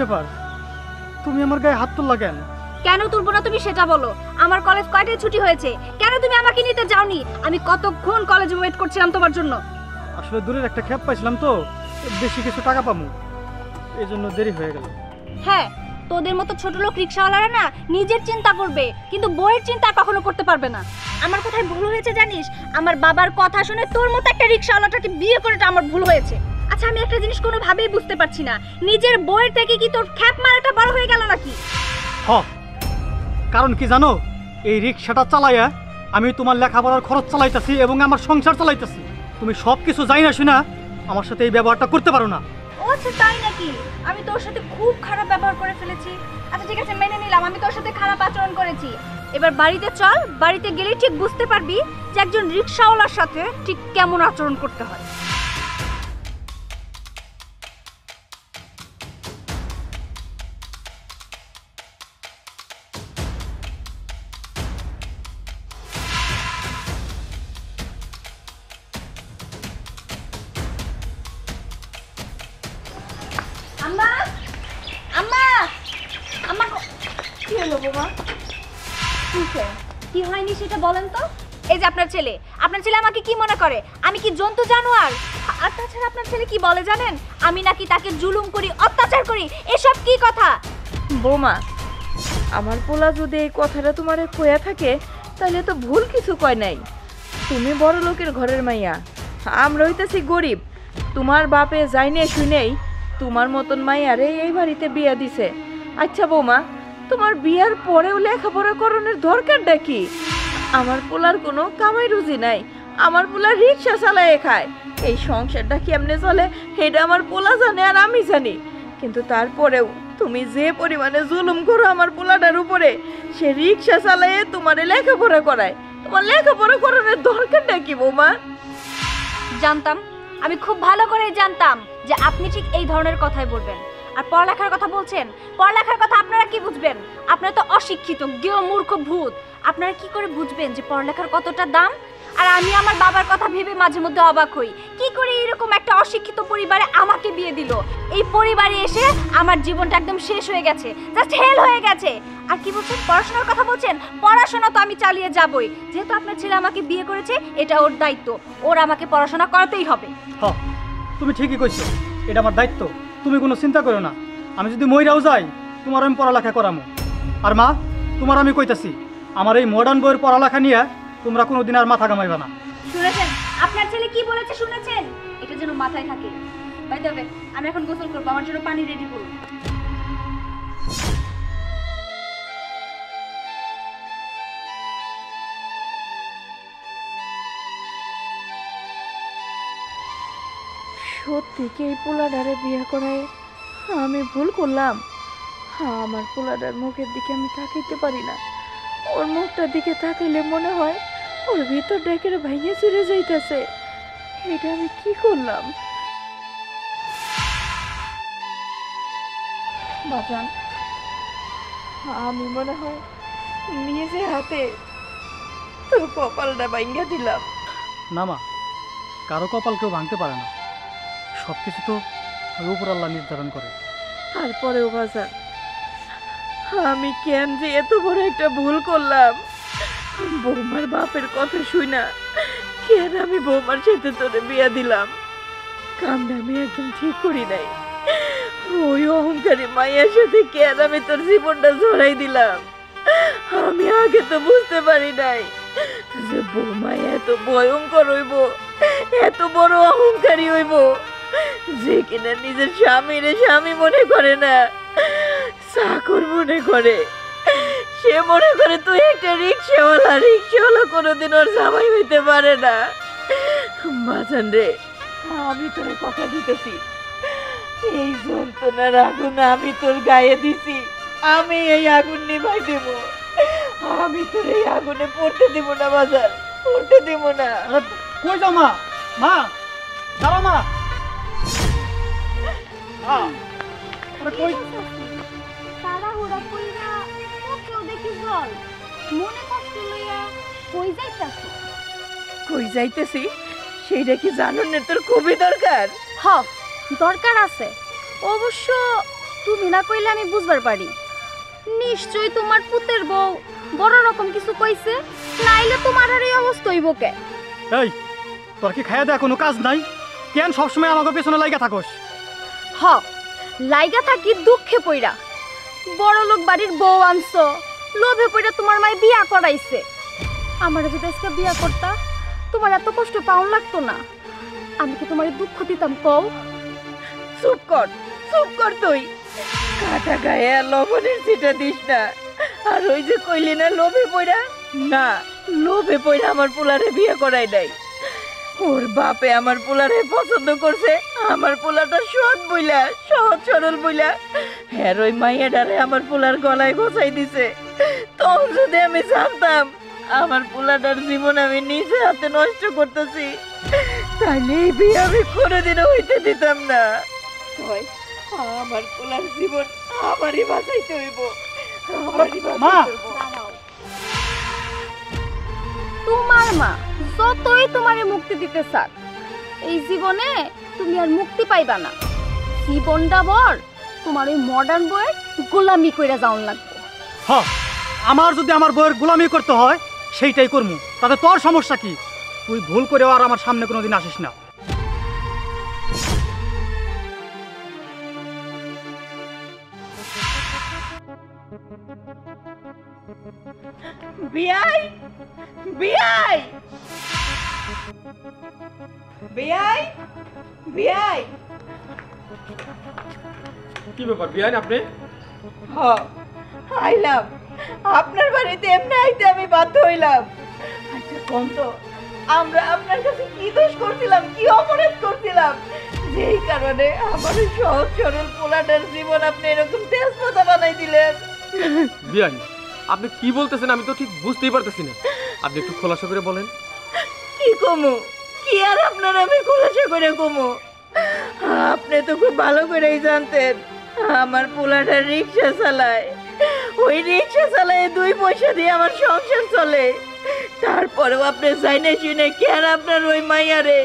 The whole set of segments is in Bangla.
ব্যাপার, তুমি আমার গায়ে হাত তুললা কেন? কেন তুলবো না তুমি সেটা বলো। আমার কলেজ কয়টায় ছুটি হয়েছে, কেন তুমি আমাকে নিতে যাওনি? আমি কতক্ষণ কলেজে ওয়েট করছিলাম তোমার জন্য। আসলে দূরের একটা ক্যাব পাইছিলাম তো, বেশি কিছু টাকা পামু, এই জন্য দেরি হয়ে গেল। হ্যাঁ, তোদের মতো ছোট লোক রিকশাওয়ালারা না নিজের চিন্তা করবে, কিন্তু বইয়ের চিন্তা কখনো করতে পারবে না। আমার কোথায় ভুল হয়েছে জানিস? আমার বাবার কথা শুনে তোর মতো একটা রিকশাওয়ালাটাকে বিয়ে করেটা আমার ভুল হয়েছে। আচ্ছা, আমি একটা জিনিস কোনোভাবেই বুঝতে পারছি না, নিজের বইয়ের থেকে কি তোর খ্যাপ মারাটা বড় হয়ে গেল নাকি? কারণ কি জানো, এই রিকশাটা চালাইয়া আমি তোমার লেখাপড়ার খরচ চালাইতেছি এবং আমার সংসার চালাইতেছি। তুমি সব কিছু জানি না শুনা আমার সাথে এই ব্যবহারটা করতে পারো না। ও আচ্ছা, তাই নাকি? আমি তোর সাথে খুব খারাপ ব্যবহার করে ফেলেছি। আচ্ছা ঠিক আছে, মেনে নিলাম আমি তোর সাথে খারাপ আচরণ করেছি। এবার বাড়িতে চল, বাড়িতে গেলে ঠিক বুঝতে পারবি যে একজন রিকশাওয়ালার সাথে ঠিক কেমন আচরণ করতে হয়। আম্মা, আম্মা, আম্মা, কি হলো বাবা? কি হয়নি সেটা বলেন তো। এই যে আপনার ছেলে আমাকে কি মনে করে? আমি কি জন্তু জানোয়ার? আর তাছাড়া আপনার ছেলে কি বলে জানেন? আমি নাকি তাকে জুলুম করি, অত্যাচার করি। এসব কি কথা? বৌমা, আমার পোলা যদি এই কথাটা তোমারে কয়া থাকে তাহলে তো ভুল কিছু কয় নাই। তুমি বড় লোকের ঘরের মাইয়া, আমরা হইতেছি গরিব। তোমার বাপে যাইনে শুনেই তোমার মতন মাইয়ারে এই বাড়িতে বিয়া দিছে। আচ্ছা বৌমা, তোমার বিয়ার পরেও লেখাপড়া করণের দরকারটা কি? আমার পোলার কোনো কামাই রুজি নাই, আমার পোলা রিক্সা চালায় খায়। এই সংসারটা কেমনে চলে এটা আমার পোলা জানে আর আমি জানি। কিন্তু তারপরেও তুমি যে পরিমাণে জুলুম করো আমার পোলাটার উপরে, সে রিক্সা চালায় তোমারে লেখাপড়া করায়। তোমার লেখাপড়া করানোর দরকারটা কি বৌমা? জানতাম, আমি খুব ভালো করেই জানতাম যে আপনি ঠিক এই ধরনের কথাই বলবেন। আর পড়ালেখার কথা বলছেন, পড়ালেখার কথা আপনারা কি বুঝবেন? আপনারা তো অশিক্ষিত, জ্ঞেয় মূর্খ ভূত। আপনারা কি করে বুঝবেন যে পড়ালেখার কতটা দাম? আর আমি আমার বাবার কথা ভেবে মাঝে মধ্যে অবাক হই, কি করে এরকম একটা অশিক্ষিত পরিবারে আমাকে বিয়ে দিল। এই পরিবারে এসে আমার জীবনটা একদম শেষ হয়ে গেছে, জাস্ট হেল হয়ে গেছে। আর কি বলছেন, পড়াশোনার কথা বলছেন? পড়াশোনা তো আমি চালিয়ে যাবই, যেহেতু আপনার ছেলে আমাকে বিয়ে করেছে, এটা ওর দায়িত্ব, ওর আমাকে পড়াশোনা করাতেই হবে। তুমি ঠিকই কইছো, এটা আমার দায়িত্ব, তুমি কোনো চিন্তা করো না। আমি যদি মইরাও যাই তোমার আমি পড়ালেখা করামো। আর মা, তোমার আমি কইতাছি, আমার এই মডার্ন বইয়ের পড়ালেখা নিয়ে তোমরা কোনোদিন আর মাথা ঘামাইবা না। শুনেছেন আপনার ছেলে কি বলেছে? শুনেছেন? এটা যেন মাথায় থাকে। বাই দ্য ওয়ে, আমি এখন গোসল করব, আমার জন্য পানি রেডি করুন। সত্যি কি এই পোলাডারে বিয়ে করায় আমি ভুল করলাম? আমার পোলাডার মুখের দিকে আমি তাকাইতে পারি না। ওর মুখটার দিকে তাকাইলে মনে হয় ওর ভিতর ডেকে ভাইয়ে চুরে যাইতেছে। এটা আমি কি করলাম? বাজান, আমি মনে হয় নিজে হাতে তোর কপালটা ভাঙিয়া দিলাম। না মা, কারো কপাল কেউ ভাঙতে পারে না, সব কিছু তো উপর আল্লাহ নির্ধারণ করে। তারপরেও বাজান, আমি কেন যে এত বড় একটা ভুল করলাম? বৌমার বাপের কথা শুই না কেন আমি বৌমার সাথে তোরে বিয়া দিলাম? কামটা আমি একদম ঠিক করি নাই। ওই অহংকারী মায়ের সাথে কেন আমি তোর জীবনটা জড়াই দিলাম? আমি আগে তো বুঝতে পারি নাই যে বৌমা এত ভয়ঙ্কর হইব, এত বড় অহংকারী হইব, যে কিনা নিজের স্বামীরে স্বামী মনে করে না, চাকর মনে করে। সে মনে করে তুই একটা রিক্সাওয়ালা কোনোদিন ওর জামাই হইতে পারে না। বাজান রে, আমি তোর কথা দিতেছি, এই যন্ত্রণার আগুন আমি তোর গায়ে দিছি, আমি এই আগুন নিভাই দেব। আমি তোর এই আগুনে পড়তে দিব না বাজার, পড়তে দিব না। কই যাও মা? মা দাঁড়াও মা। কই তাড়াহুড়া কইরা ওকেও দেখি জল, মনে কষ্ট লইয়া কই যাইতাছো? কই যাইতেছি সেইটা কি জানো না তোর খুবই দরকার? দরকার আছে অবশ্য। তুমি না কইলে আমি বুঝবার পারি। নিশ্চয়ই তোমার পুতের বউ বড় রকম কিছু কইছে, নাইলে তোমার আর এই অবস্থা হইব কে? এই তোর কি খাইয়া দেয়া কোনো কাজ নাই? কেন সবসময় আমাকে পেছনে লাইগা থাকোস? হ, লাইগা থাকি দুঃখে পইরা। বড় লোক বাড়ির বউ আনছো, লোভে পইরা তোমার মাই বিয়া করাইছে। আমারে যদি আজকে বিয়া করতা, তোমার এত কষ্ট পাওয়া লাগতো না। আমি কি তোমার দুঃখ দিতাম কও? চুপ কর তুই। কাটা গায়ে আর লবণের ছিটা দিস না। আর ওই যে কইলি না লোভে পইরা, না লোভে পইরা আমার পোলারে বিয়ে করাই নাই। ওর বাপে আমার পোলারে পছন্দ করছে, আমার পোলাটা সৎ বইলা, সহজ সরল বইলা হ্যাঁ ওই মাইয়াডারে আমার পোলার গলায় গোছাই দিছে। তখন যদি আমি জানতাম আমার পোলাটার জীবন আমি নিজে হাতে নষ্ট করতেছি, তাইলে এই বিয়ে আমি কোনোদিনও হইতে দিতাম না। আমার পোলার জীবন আমারই বাঁচাইতে হইব, আমারই মা! বাঁচাইতে হইব। তোমার মা যতই তোমারে মুক্তি দিতে চাক, এই জীবনে তুমি আর মুক্তি পাইবা না। জীবনটা বর তোমার ওই মডার্ন বইয়ের গোলামি কইরা যাওন লাগবে। হ, আমার যদি আমার বউয়ের গোলামি করতে হয় সেইটাই করমু, তাতে তোর সমস্যা কি? তুই ভুল করেও আর আমার সামনে কোনোদিন আসিস না। বিয়াই বিয়াই বিয়াই বিয়াই কি ব্যাপার বিয়ান আপনি? হ আইলাম আপনার বাড়িতে, এমনি আইতে আমি বাধ্য হইলাম। আচ্ছা কোন তো আমরা আপনার কাছে কি দোষ করছিলাম, কি অপরাধ করছিলাম, যেই কারণে আমার ওই সহজ সরল পোলাটার জীবন আপনি এরকম তেজপাতা বানাই দিলেন? বিয়ান আপনি কি বলতেছেন আমি তো ঠিক বুঝতেই পারতেছি না, আপনি একটু খোলাসা করে বলেন। কি কমু, কি আর আপনার আমি খোলাসা করে কমু? আপনি তো খুব ভালো করেই জানতেন আমার পোলাটা রিক্সা চালায়, ওই রিক্সা চালায় 2 পয়সা দিয়ে আমার সংসার চলে। তারপরেও আপনি জাইনে শুনে কেন আপনার ওই মাইয়ারে,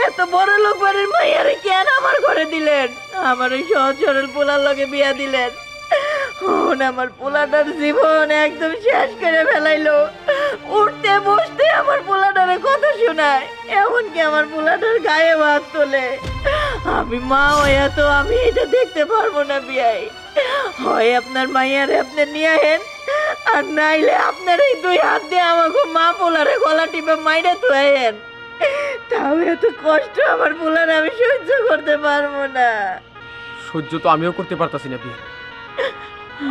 এত বড় লোক বাড়ির মাইয়ারে কেন আমার ঘরে দিলেন, আমার ওই সহজ সরল পোলার লগে বিয়া দিলেন? আমার পোলাটার জীবন একদম শেষ করে ফেলাইলো। উঠতে বসতে আমার পোলাটারে কথা শোনায়, এমনকি আমার পোলাটার গায়ে ভাত তোলে। আমি মা হইয়া তো আমি এটা দেখতে পারবো না বিয়াই। হয় আপনার মাইয়ারে আপনি নিয়ে আহেন, আর নাইলে আপনার এই 2 হাত দিয়ে আমাকে মা পোলারে গলা টিপে মাইরে ধুয়েন। তাও এত কষ্ট আমার পোলারে আমি সহ্য করতে পারবো না। সহ্য তো আমিও করতে পারতাছি না বিয়ান,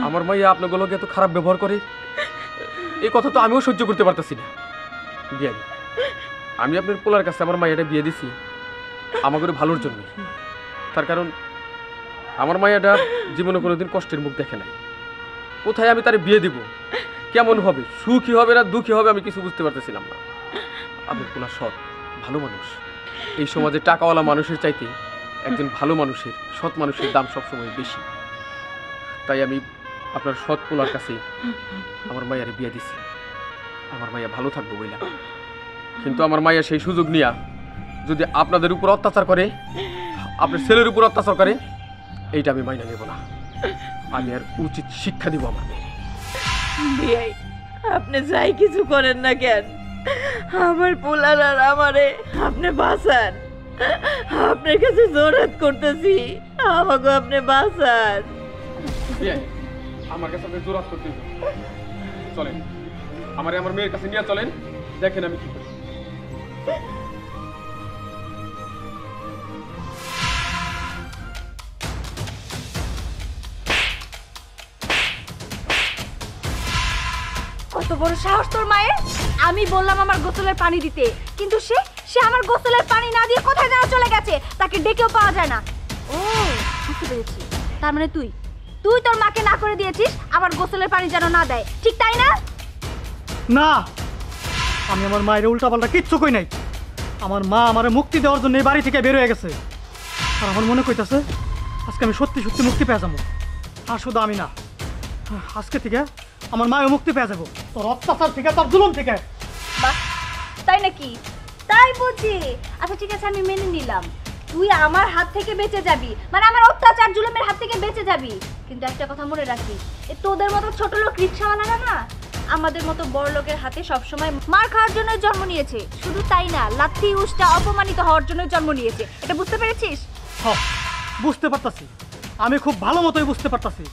আমার মাইয়া আপনাগুলোকে এত খারাপ ব্যবহার করে, এই কথা তো আমিও সহ্য করতে পারতাছি না। বিয়ান আমি আপনার পোলার কাছে আমার মাইয়াটা বিয়ে দিছি আমাকে ভালোর জন্য, তার কারণ আমার মাইয়াটা জীবনে কোনোদিন কষ্টের মুখ দেখে নাই। কোথায় আমি তারে বিয়ে দিব, কেমন হবে, সুখী হবে না দুঃখী হবে, আমি কিছু বুঝতে পারতেছিলাম না। আপনার পোলা সৎ ভালো মানুষ, এই সমাজে টাকাওয়ালা মানুষের চাইতে একজন ভালো মানুষের, সৎ মানুষের দাম সবসময় বেশি। তাই আমি আপনার সৎ পোলার কাছে আমার মাইয়ারে বিয়ে দিছি, আমার মাইয়া ভালো থাকবো বইলা। কিন্তু আমার মাইয়া সেই সুযোগ নিয়া যদি আপনাদের উপর অত্যাচার করে, আপনার ছেলের উপর অত্যাচার করে, এইটা আমি মাইনা নেব না। আমি আর উচিত শিক্ষা দিব আমার মেয়ে। বিয়াই আপনি যাই কিছু করেন না কেন, আমার পোলার আর আমারে আপনি বাঁচান। আপনার কাছে জোরাত করতেছি, আমাকে আপনি বাঁচান। আমার কাছে আপনি জোরাত করতে চলেন, আমার মেয়ের কাছে নিয়ে চলেন, দেখেন আমি কি করি। কত বড় সাহস তোর মায়ের! আমি বললাম আমার গোসলের পানি দিতে, কিন্তু সে আমার গোসলের পানি না দিয়ে কোথায় যেন চলে গেছে, তাকে ডেকেও পাওয়া যায় না। ও বুঝতে পেরেছি, তার মানে তুই তোর মাকে না করে দিয়েছিস আমার গোসলের পানি যেন না দেয়, ঠিক তাই না? না, আমি আমার মায়ের উল্টাপাল্টা কিচ্ছু কই নাই। আমার মা আমারে মুক্তি দেওয়ার জন্য এই বাড়ি থেকে বের হয়ে গেছে, আর আমার মনে কইতাছে আজকে আমি সত্যি সত্যি মুক্তি পেয়ে যাবো। আর শুধু আমি না, আজকে থেকে আমার মায়ের মুক্তি পেয়ে যাবো তোর অত্যাচার থেকে, তোর জুলুম থেকে। বাহ, তাই নাকি? তাই বুঝি। আচ্ছা ঠিক আছে, আমি মেনে নিলাম তুই আমার হাত থেকে বেঁচে যাবি, মানে আমার অত্যাচার জুলুমের হাত থেকে বেঁচে যাবি। কিন্তু একটা কথা মনে রাখিস, তোদের মতো ছোট লোক রিক্সাওয়ালারা না আমাদের মতো বড় লোকের হাতে সবসময় মার খাওয়ার জন্য জন্ম নিয়েছে। শুধু তাই না, লাথি উষ্টা অপমানিত হওয়ার জন্য জন্ম নিয়েছে। এটা বুঝতে পেরেছিস? হ্যাঁ, বুঝতে পারতাছি, আমি খুব ভালো মতোই বুঝতে পারতাছি।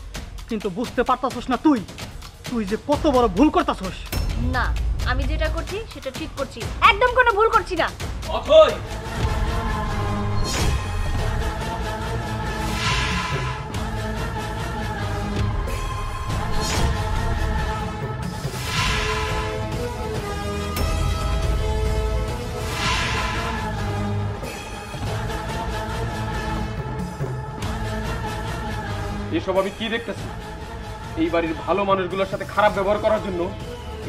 কিন্তু বুঝতে পারতাছস না তুই, তুই যে কত বড় ভুল করতাছস। না, আমি যেটা করছি সেটা ঠিক করছি, একদম কোনো ভুল করছি না। অথই এসব আমি কি দেখতেছি? এই বাড়ির ভালো মানুষগুলোর সাথে খারাপ ব্যবহার করার জন্য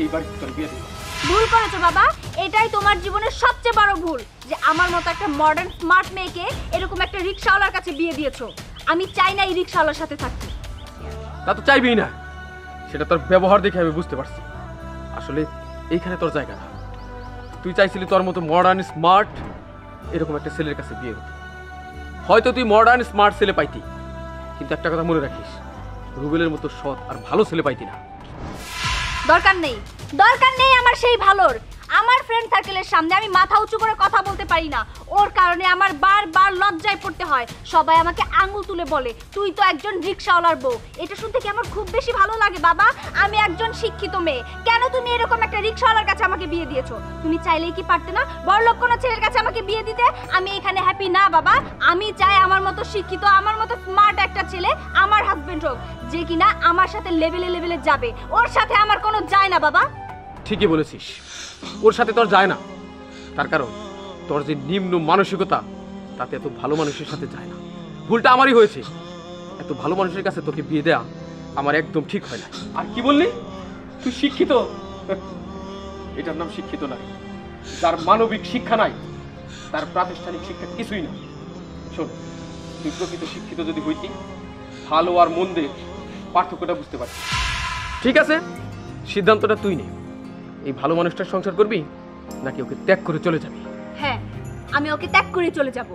এই বাড়িতে তোর বিয়ে দিল। ভুল করেছো বাবা, এটাই তোমার জীবনের সবচেয়ে বড় ভুল যে আমার মতো একটা মডার্ন স্মার্ট মেয়েকে এরকম একটা রিকশাওয়ালার কাছে বিয়ে দিয়েছো। আমি চাই না এই রিকশাওয়ালার সাথে থাকতে। তা তো চাইবেই না, সেটা তোর ব্যবহার দেখে আমি বুঝতে পারছি। আসলে এইখানে তোর জায়গা না। তুই চাইছিলি তোর মতো মডার্ন স্মার্ট এরকম একটা ছেলের কাছে বিয়ে হতে। হয়তো তুই মডার্ন স্মার্ট ছেলে পাইতি, কিন্তু একটা কথা মনে রাখিস, রুবেলের মতো সৎ আর ভালো ছেলে পাইতি না। দরকার নেই, দরকার নেই আমার সেই ভালোর। আমার ফ্রেন্ড সার্কেলের সামনে আমি মাথা উঁচু করে কথা বলতে পারি না, ওর কারণে আমার বারবার লজ্জায় পড়তে হয়। সবাই আমাকে আঙুল তুলে বলে তুই তো একজন রিকশাওয়ালার বউ। এটা শুনতে কি আমার খুব বেশি ভালো লাগে বাবা? আমি একজন শিক্ষিত মেয়ে, কেন তুমি এরকম একটা রিকশাওয়ালার কাছে আমাকে বিয়ে দিয়েছো? তুমি চাইলেই কি পারতে না বড়লোক কোনো ছেলের কাছে আমাকে বিয়ে দিতে? আমি এখানে হ্যাপি না বাবা। আমি চাই আমার মতো শিক্ষিত, আমার মতো স্মার্ট একটা ছেলে আমার হাজবেন্ড হোক, যে কিনা আমার সাথে লেভেলে লেভেলে যাবে। ওর সাথে আমার কোনো যায় না বাবা। ঠিকই বলেছিস, ওর সাথে তোর যায় না। তার কারণ তোর যে নিম্ন মানসিকতা, তাতে এত ভালো মানুষের সাথে যায় না। ভুলটা আমারই হয়েছে, এত ভালো মানুষের কাছে তোকে বিয়ে দেয়া আমার একদম ঠিক হয় না। আর কি বললি তুই শিক্ষিত? এটার নাম শিক্ষিত না। যার মানবিক শিক্ষা নাই, তার প্রাতিষ্ঠানিক শিক্ষা কিছুই না। শোন, তুই প্রকৃত শিক্ষিত যদি হইতি, ভালো আর মন্দের পার্থক্যটা বুঝতে পারতি। ঠিক আছে, সিদ্ধান্তটা তুই নে। এই ভালো মানুষটার সংসার করবি নাকি ওকে ত্যাগ করে চলে যাবি? হ্যাঁ, আমি ওকে ত্যাগ করে চলে যাব।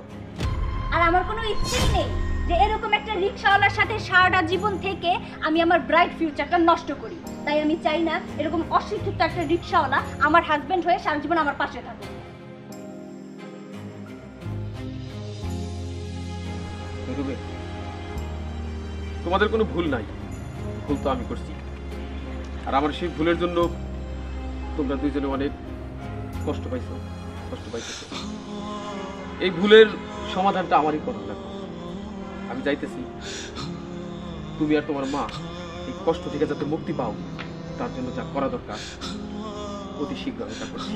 আর আমার কোনো ইচ্ছেই নেই যে এরকম একটা রিকশাওয়ালার সাথে সারাটা জীবন থেকে আমি আমার ব্রাইট ফিউচারটা নষ্ট করি। তাই আমি চাই না এরকম অশিক্ষিত একটা রিকশাওয়ালা আমার হাজবেন্ড হয়ে সারা জীবন আমার পাশে থাকুক। তোমাদের কোনো ভুল নাই, ভুল তো আমি করছি। আর আমার সেই ভুলের জন্য তোমরা দুইজনে অনেক কষ্ট পাইছো। এই ভুলের সমাধানটা আমারই করার লাগবে। আমি চাইতেছি তুমি আর তোমার মা এই কষ্ট থেকে যাতে মুক্তি পাও, তার জন্য যা করা দরকার অতি শীঘ্র আমি তা করছি।